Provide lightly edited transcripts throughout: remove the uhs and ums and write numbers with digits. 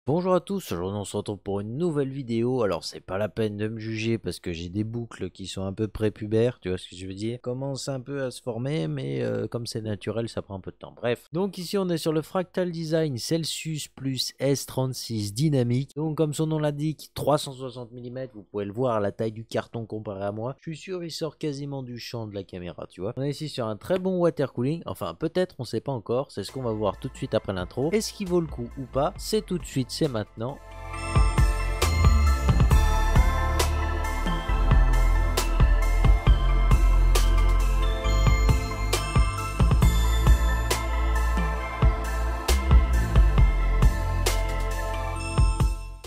Bonjour à tous, aujourd'hui on se retrouve pour une nouvelle vidéo. Alors c'est pas la peine de me juger parce que j'ai des boucles qui sont un peu prépubères, tu vois ce que je veux dire. Commence un peu à se former mais comme c'est naturel ça prend un peu de temps. Bref, donc ici on est sur le Fractal Design Celsius Plus S36 dynamique. Donc comme son nom l'indique, 360 mm, vous pouvez le voir à la taille du carton comparé à moi. Je suis sûr il sort quasiment du champ de la caméra, tu vois. On est ici sur un très bon water cooling, enfin peut-être, on sait pas encore, c'est ce qu'on va voir tout de suite après l'intro. Est-ce qu'il vaut le coup ou pas? C'est tout de suite, c'est maintenant.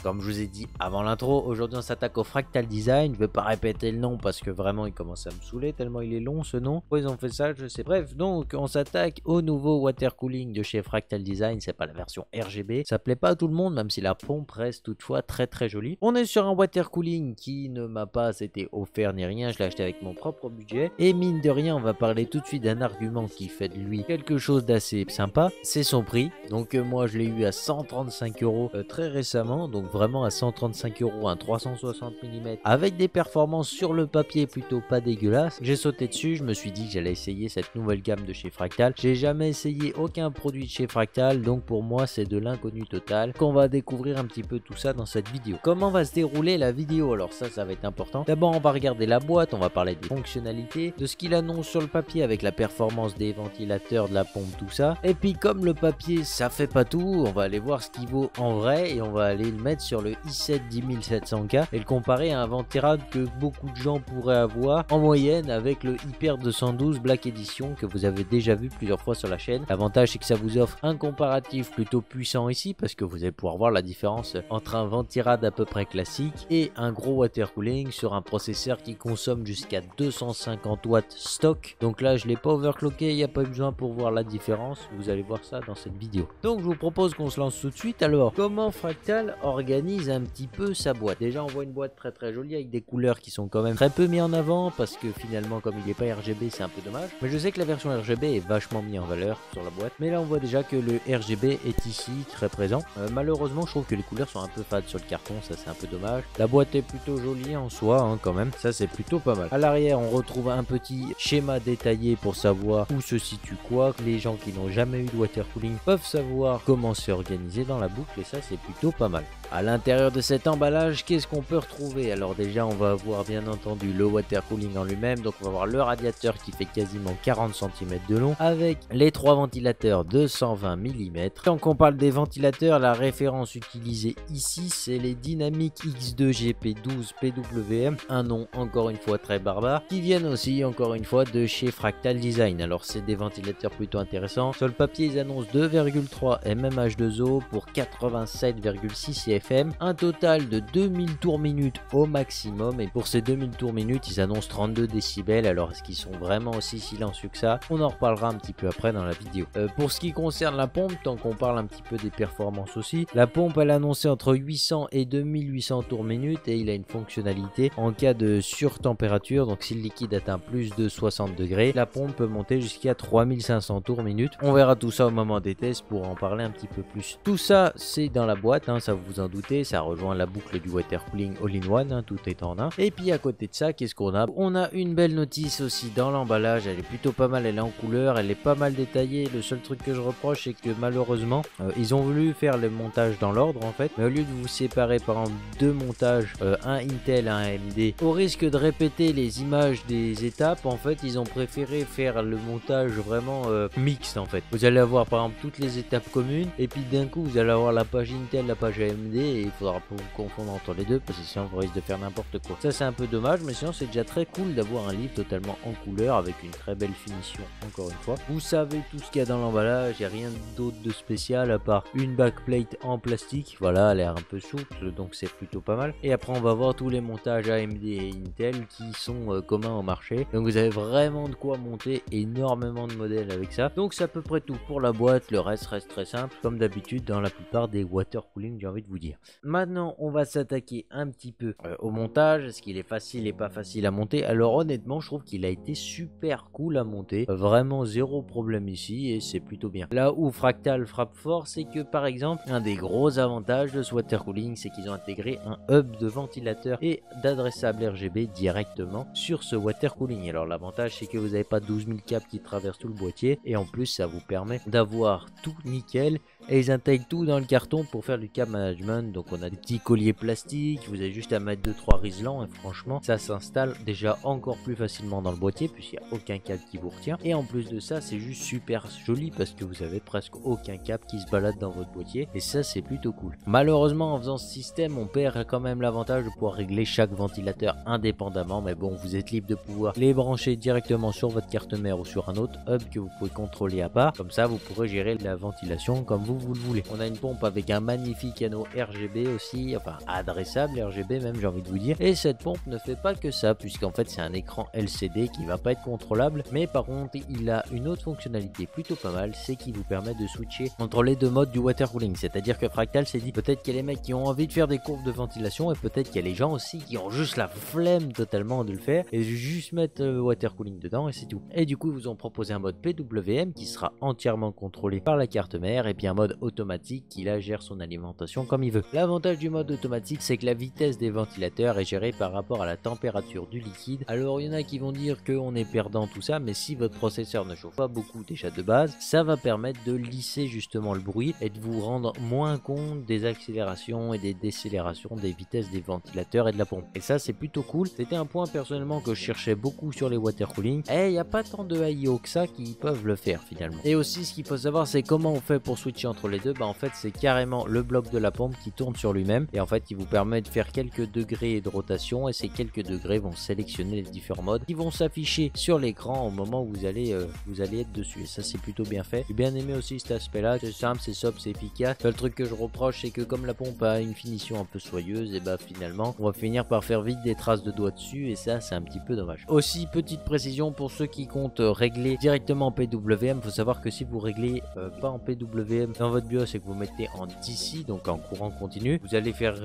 Comme je vous ai dit avant l'intro, aujourd'hui on s'attaque au Fractal Design. Je vais pas répéter le nom parce que vraiment il commence à me saouler tellement il est long ce nom. Pourquoi ils ont fait ça, je sais. Bref, donc on s'attaque au nouveau water cooling de chez Fractal Design. C'est pas la version RGB. Ça plaît pas à tout le monde, même si la pompe reste toutefois très très jolie. On est sur un water cooling qui ne m'a pas été offert ni rien. Je l'ai acheté avec mon propre budget. Et mine de rien, on va parler tout de suite d'un argument qui fait de lui quelque chose d'assez sympa. C'est son prix. Donc moi je l'ai eu à 135 € très récemment. Donc vraiment à 135 € un 360 mm avec des performances sur le papier plutôt pas dégueulasses. J'ai sauté dessus, je me suis dit que j'allais essayer cette nouvelle gamme de chez Fractal. J'ai jamais essayé aucun produit de chez Fractal, donc pour moi c'est de l'inconnu total. Qu'on va découvrir un petit peu tout ça dans cette vidéo. Comment va se dérouler la vidéo? Alors ça va être important. D'abord on va regarder la boîte, on va parler des fonctionnalités, de ce qu'il annonce sur le papier avec la performance des ventilateurs, de la pompe, tout ça. Et puis comme le papier ça fait pas tout, on va aller voir ce qu'il vaut en vrai et on va aller le mettre sur le i7 10700K et le comparer à un Ventirad que beaucoup de gens pourraient avoir en moyenne avec le Hyper 212 Black Edition que vous avez déjà vu plusieurs fois sur la chaîne. L'avantage c'est que ça vous offre un comparatif plutôt puissant ici parce que vous allez pouvoir voir la différence entre un Ventirad à peu près classique et un gros water cooling sur un processeur qui consomme jusqu'à 250 watts stock. Donc là je l'ai pas overclocké, il n'y a pas eu besoin pour voir la différence, vous allez voir ça dans cette vidéo. Donc je vous propose qu'on se lance tout de suite. Alors comment Fractal organise un petit peu sa boîte? Déjà on voit une boîte très très jolie avec des couleurs qui sont quand même très peu mis en avant parce que finalement comme il n'est pas RGB c'est un peu dommage, mais je sais que la version RGB est vachement mis en valeur sur la boîte, mais là on voit déjà que le RGB est ici très présent. Malheureusement je trouve que les couleurs sont un peu fades sur le carton, ça c'est un peu dommage. La boîte est plutôt jolie en soi hein, quand même, ça c'est plutôt pas mal. À l'arrière on retrouve un petit schéma détaillé pour savoir où se situe quoi. Les gens qui n'ont jamais eu de water cooling peuvent savoir comment c'est organisé dans la boucle et ça c'est plutôt pas mal. À l'intérieur de cet emballage, qu'est-ce qu'on peut retrouver? Alors déjà on va avoir bien entendu le water cooling en lui-même, donc on va avoir le radiateur qui fait quasiment 40 cm de long avec les trois ventilateurs de 120 mm. Tant qu'on parle des ventilateurs, la référence utilisée ici c'est les Dynamic X2 GP12 PWM, un nom encore une fois très barbare, qui viennent aussi encore une fois de chez Fractal Design. Alors c'est des ventilateurs plutôt intéressants. Sur le papier ils annoncent 2,3 mmH2O pour 87,6 FM, un total de 2000 tours minute au maximum, et pour ces 2000 tours minute ils annoncent 32 décibels. Alors est-ce qu'ils sont vraiment aussi silencieux que ça? On en reparlera un petit peu après dans la vidéo. Pour ce qui concerne la pompe, tant qu'on parle un petit peu des performances aussi, la pompe elle est annoncée entre 800 et 2800 tours minute et il a une fonctionnalité en cas de surtempérature, donc si le liquide atteint plus de 60 degrés, la pompe peut monter jusqu'à 3500 tours minute. On verra tout ça au moment des tests pour en parler un petit peu plus. Tout ça c'est dans la boîte, hein, ça vous en doutez, ça rejoint la boucle du water cooling all-in-one, hein, tout est en un. Et puis à côté de ça, qu'est-ce qu'on a? On a une belle notice aussi dans l'emballage, elle est plutôt pas mal, elle est en couleur, elle est pas mal détaillée. Le seul truc que je reproche c'est que malheureusement ils ont voulu faire le montage dans l'ordre en fait, mais au lieu de vous séparer par exemple deux montages, un Intel, un AMD, au risque de répéter les images des étapes, en fait ils ont préféré faire le montage vraiment mixte en fait. Vous allez avoir par exemple toutes les étapes communes et puis d'un coup vous allez avoir la page Intel, la page AMD et il faudra pas vous confondre entre les deux parce que sinon vous risquez de faire n'importe quoi. Ça c'est un peu dommage, mais sinon c'est déjà très cool d'avoir un livre totalement en couleur avec une très belle finition encore une fois. Vous savez tout ce qu'il y a dans l'emballage, il n'y a rien d'autre de spécial à part une backplate en plastique, voilà, elle a l'air un peu souple donc c'est plutôt pas mal. Et après on va voir tous les montages AMD et Intel qui sont communs au marché, donc vous avez vraiment de quoi monter énormément de modèles avec ça. Donc c'est à peu près tout pour la boîte, le reste reste très simple comme d'habitude dans la plupart des water cooling, j'ai envie de vous dire. dire. Maintenant on va s'attaquer un petit peu au montage. Est-ce qu'il est facile et pas facile à monter? Alors honnêtement je trouve qu'il a été super cool à monter, vraiment zéro problème ici et c'est plutôt bien. Là où Fractal frappe fort, c'est que par exemple un des gros avantages de ce water cooling, c'est qu'ils ont intégré un hub de ventilateur et d'adressable RGB directement sur ce water cooling. Alors l'avantage c'est que vous n'avez pas 12 000 câbles qui traversent tout le boîtier et en plus ça vous permet d'avoir tout nickel. Et ils intègrent tout dans le carton pour faire du câble management. Donc on a des petits colliers plastiques, vous avez juste à mettre 2-3 riselants et franchement ça s'installe déjà encore plus facilement dans le boîtier puisqu'il n'y a aucun câble qui vous retient. Et en plus de ça c'est juste super joli parce que vous avez presque aucun câble qui se balade dans votre boîtier et ça c'est plutôt cool. Malheureusement en faisant ce système on perd quand même l'avantage de pouvoir régler chaque ventilateur indépendamment, mais bon vous êtes libre de pouvoir les brancher directement sur votre carte mère ou sur un autre hub que vous pouvez contrôler à part. Comme ça vous pourrez gérer la ventilation comme vous le voulez. On a une pompe avec un magnifique anneau RGB aussi, enfin adressable RGB même j'ai envie de vous dire, et cette pompe ne fait pas que ça puisqu'en fait c'est un écran LCD qui va pas être contrôlable, mais par contre il a une autre fonctionnalité plutôt pas mal, c'est qu'il vous permet de switcher entre les deux modes du water cooling. C'est à dire que Fractal s'est dit peut-être qu'il y a les mecs qui ont envie de faire des courbes de ventilation et peut-être qu'il y a les gens aussi qui ont juste la flemme totalement de le faire et juste mettre le water cooling dedans et c'est tout. Et du coup ils vous ont proposé un mode PWM qui sera entièrement contrôlé par la carte mère et puis un mode automatique qui là gère son alimentation comme il veut. L'avantage du mode automatique c'est que la vitesse des ventilateurs est gérée par rapport à la température du liquide. Alors il y en a qui vont dire qu'on est perdant tout ça, mais si votre processeur ne chauffe pas beaucoup déjà de base, ça va permettre de lisser justement le bruit et de vous rendre moins compte des accélérations et des décélérations des vitesses des ventilateurs et de la pompe. Et ça c'est plutôt cool. C'était un point personnellement que je cherchais beaucoup sur les water cooling et il n'y a pas tant de AIO que ça qui peuvent le faire finalement. Et aussi ce qu'il faut savoir c'est comment on fait pour switcher entre les deux. Bah en fait c'est carrément le bloc de la pompe qui tourne sur lui-même et en fait il vous permet de faire quelques degrés de rotation et ces quelques degrés vont sélectionner les différents modes qui vont s'afficher sur l'écran au moment où vous allez être dessus et ça c'est plutôt bien fait. J'ai bien aimé aussi cet aspect là, c'est simple, c'est sobre, c'est efficace. Le truc que je reproche c'est que comme la pompe a une finition un peu soyeuse et bah finalement on va finir par faire vite des traces de doigts dessus et ça c'est un petit peu dommage. Aussi petite précision pour ceux qui comptent régler directement en PWM, faut savoir que si vous réglez pas en PWM dans votre BIOS et que vous mettez en DC donc en courant continu, vous allez faire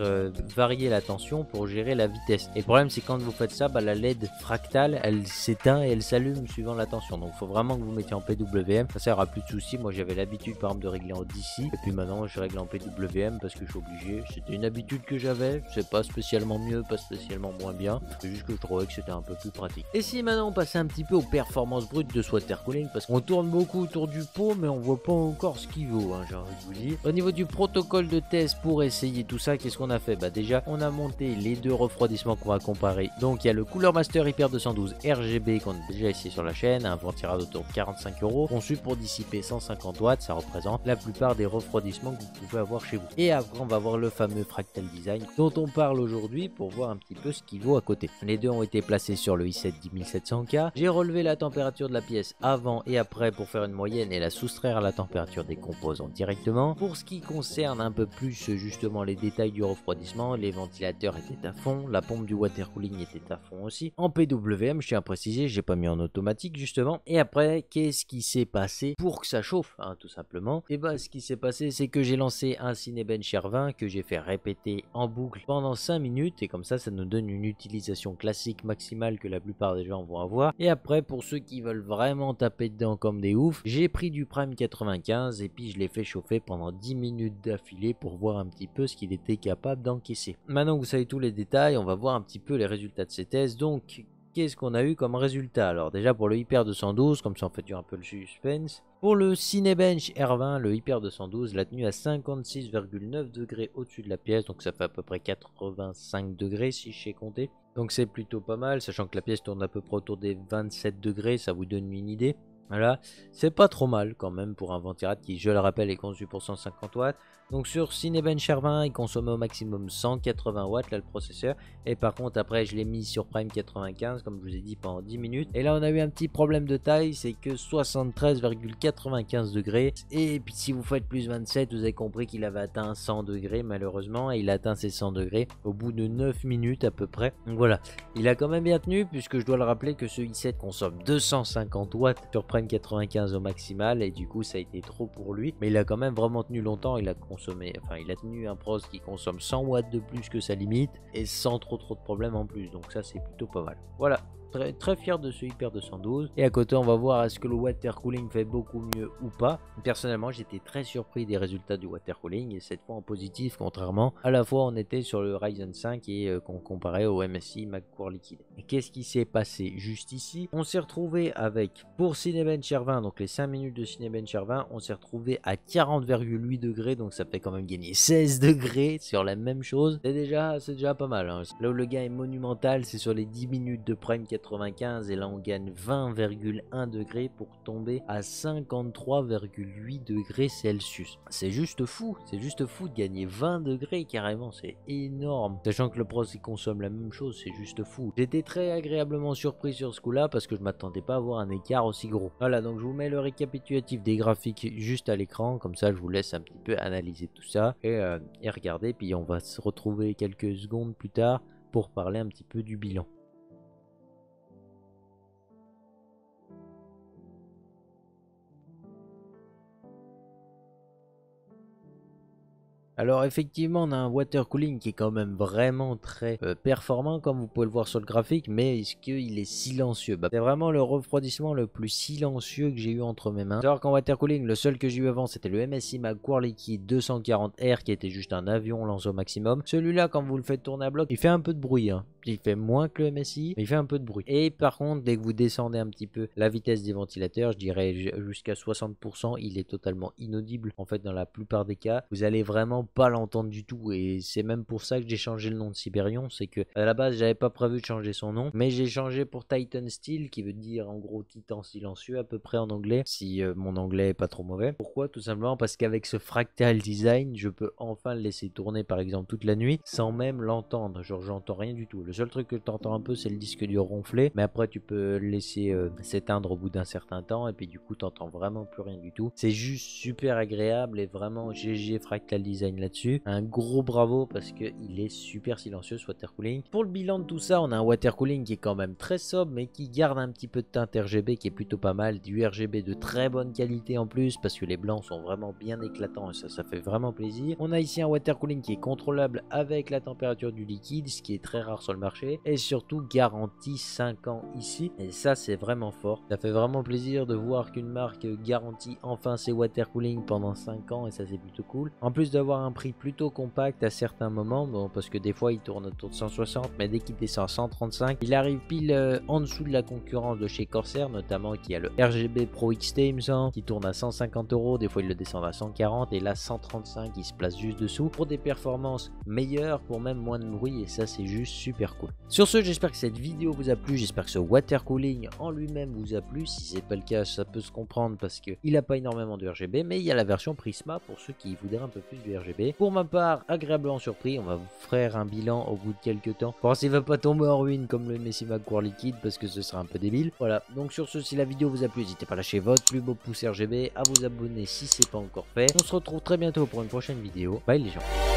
varier la tension pour gérer la vitesse. Et le problème c'est quand vous faites ça, bah, la LED fractale elle s'éteint et elle s'allume suivant la tension. Donc il faut vraiment que vous mettiez en PWM, ça sert à plus de soucis. Moi j'avais l'habitude par exemple de régler en DC et puis maintenant je règle en PWM parce que je suis obligé. C'était une habitude que j'avais, c'est pas spécialement mieux, pas spécialement moins bien, c'est juste que je trouvais que c'était un peu plus pratique. Et si maintenant on passait un petit peu aux performances brutes de ce water cooling, parce qu'on tourne beaucoup autour du pot mais on voit pas encore ce qu'il vaut, hein, j'ai envie de vous dire. Au niveau du protocole de test pour essayer tout ça, qu'est-ce qu'on a fait? Bah déjà on a monté les deux refroidissements qu'on va comparer. Donc il y a le Cooler Master Hyper 212 RGB qu'on a déjà essayé sur la chaîne, un ventilateur autour de 45 €, conçu pour dissiper 150 watts, ça représente la plupart des refroidissements que vous pouvez avoir chez vous. Et après on va voir le fameux Fractal Design dont on parle aujourd'hui pour voir un petit peu ce qu'il vaut à côté. Les deux ont été placés sur le i7 10700K. J'ai relevé la température de la pièce avant et après pour faire une moyenne et la soustraire à la température des composants directement. Pour ce qui concerne un peu plus justement les détails du refroidissement, les ventilateurs étaient à fond, la pompe du water cooling était à fond aussi. En PWM, je tiens à préciser, j'ai pas mis en automatique justement. Et après, qu'est-ce qui s'est passé pour que ça chauffe, hein, tout simplement? Et bah ce qui s'est passé c'est que j'ai lancé un Cinebench R20 que j'ai fait répéter en boucle pendant 5 minutes et comme ça nous donne une utilisation classique maximale que la plupart des gens vont avoir. Et après pour ceux qui veulent vraiment taper dedans comme des oufs, j'ai pris du Prime 95 et puis je l'ai fait chauffer pendant 10 minutes d'affilée pour voir un petit peu ce qu'il était capable d'encaisser. Maintenant que vous savez tous les détails, on va voir un petit peu les résultats de ces tests. Donc qu'est-ce qu'on a eu comme résultat? Alors déjà pour le Hyper 212, comme ça on fait durer un peu le suspense. Pour le Cinebench R20, le Hyper 212 l'a tenu à 56,9 degrés au-dessus de la pièce, donc ça fait à peu près 85 degrés si je sais compter. Donc c'est plutôt pas mal, sachant que la pièce tourne à peu près autour des 27 degrés, ça vous donne une idée. Voilà, c'est pas trop mal quand même pour un ventilateur qui, je le rappelle, est conçu pour 150 watts. Donc sur Cinebench R20, il consomme au maximum 180 watts là le processeur. Et par contre après je l'ai mis sur Prime 95 comme je vous ai dit pendant 10 minutes. Et là on a eu un petit problème de taille, c'est que 73,95 degrés. Et puis si vous faites plus 27, vous avez compris qu'il avait atteint 100 degrés malheureusement. Et il a atteint ses 100 degrés au bout de 9 minutes à peu près. Donc voilà, il a quand même bien tenu puisque je dois le rappeler que ce i7 consomme 250 watts sur Prime 95 au maximal. Et du coup ça a été trop pour lui. Mais il a quand même vraiment tenu longtemps, il a consommé consommé, enfin il a tenu un pros qui consomme 100 watts de plus que sa limite et sans trop de problèmes en plus, donc ça c'est plutôt pas mal. Voilà. Très fier de ce Hyper 212. Et à côté, on va voir est-ce que le water cooling fait beaucoup mieux ou pas. Personnellement, j'étais très surpris des résultats du water cooling et cette fois en positif, contrairement à la fois on était sur le Ryzen 5 et qu'on comparait au MSI Mag-Core Liquide. Et qu'est-ce qui s'est passé juste ici? On s'est retrouvé avec, pour Cinebench R20, donc les 5 minutes de Cinebench R20, on s'est retrouvé à 40,8 degrés, donc ça fait quand même gagner 16 degrés sur la même chose. C'est déjà pas mal, hein. Là où le gain est monumental, c'est sur les 10 minutes de Prime 95 et là on gagne 20,1 degrés pour tomber à 53,8 degrés Celsius. C'est juste fou de gagner 20 degrés carrément, c'est énorme. Sachant que le Pros il consomme la même chose, c'est juste fou. J'étais très agréablement surpris sur ce coup là parce que je m'attendais pas à voir un écart aussi gros. Voilà, donc je vous mets le récapitulatif des graphiques juste à l'écran, comme ça je vous laisse un petit peu analyser tout ça et regarder, puis on va se retrouver quelques secondes plus tard pour parler un petit peu du bilan. Alors effectivement on a un water cooling qui est quand même vraiment très performant comme vous pouvez le voir sur le graphique, mais est-ce qu'il est silencieux? C'est vraiment le refroidissement le plus silencieux que j'ai eu entre mes mains. Alors qu'en water cooling le seul que j'ai eu avant c'était le MSI Mag-Core Liquide 240R qui était juste un avion lancé au maximum. Celui-là quand vous le faites tourner à bloc il fait un peu de bruit, hein. Il fait moins que le MSI mais il fait un peu de bruit. Et par contre dès que vous descendez un petit peu la vitesse des ventilateurs, je dirais jusqu'à 60%, il est totalement inaudible en fait dans la plupart des cas. Vous allez vraiment pas l'entendre du tout et c'est même pour ça que j'ai changé le nom de Siberion. C'est que à la base j'avais pas prévu de changer son nom, mais j'ai changé pour Titan Steel qui veut dire en gros titan silencieux à peu près en anglais, si mon anglais est pas trop mauvais. Pourquoi? Tout simplement parce qu'avec ce fractal design je peux enfin le laisser tourner par exemple toute la nuit sans même l'entendre, genre j'entends rien du tout. Le seul truc que tu entends un peu c'est le disque dur ronfler, mais après tu peux le laisser s'éteindre au bout d'un certain temps et puis du coup t'entends vraiment plus rien du tout. C'est juste super agréable et vraiment GG fractal design là-dessus. Un gros bravo parce que il est super silencieux ce water cooling. Pour le bilan de tout ça, on a un water cooling qui est quand même très sobre mais qui garde un petit peu de teinte RGB qui est plutôt pas mal, du RGB de très bonne qualité en plus parce que les blancs sont vraiment bien éclatants et ça fait vraiment plaisir. On a ici un water cooling qui est contrôlable avec la température du liquide, ce qui est très rare sur le marché, et surtout garantie 5 ans ici, et ça c'est vraiment fort. Ça fait vraiment plaisir de voir qu'une marque garantit enfin ses water cooling pendant 5 ans et ça c'est plutôt cool. En plus d'avoir un prix plutôt compact à certains moments, bon, parce que des fois il tourne autour de 160 mais dès qu'il descend à 135 il arrive pile en dessous de la concurrence de chez Corsair, notamment qui a le RGB Pro XT il me semble, qui tourne à 150 €, des fois il le descend à 140 et là 135 il se place juste dessous pour des performances meilleures, pour même moins de bruit, et ça c'est juste super cool. Sur ce, j'espère que cette vidéo vous a plu, j'espère que ce water cooling en lui-même vous a plu. Si c'est pas le cas, ça peut se comprendre parce que il a pas énormément de RGB, mais il y a la version Prisma pour ceux qui voudraient un peu plus de RGB. Pour ma part, agréablement surpris, on va vous faire un bilan au bout de quelques temps, voir s'il va pas tomber en ruine comme le MSI Mag-Core Liquide parce que ce sera un peu débile. Voilà, donc sur ce, si la vidéo vous a plu, n'hésitez pas à lâcher votre plus beau pouce RGB, à vous abonner si c'est pas encore fait. On se retrouve très bientôt pour une prochaine vidéo. Bye les gens.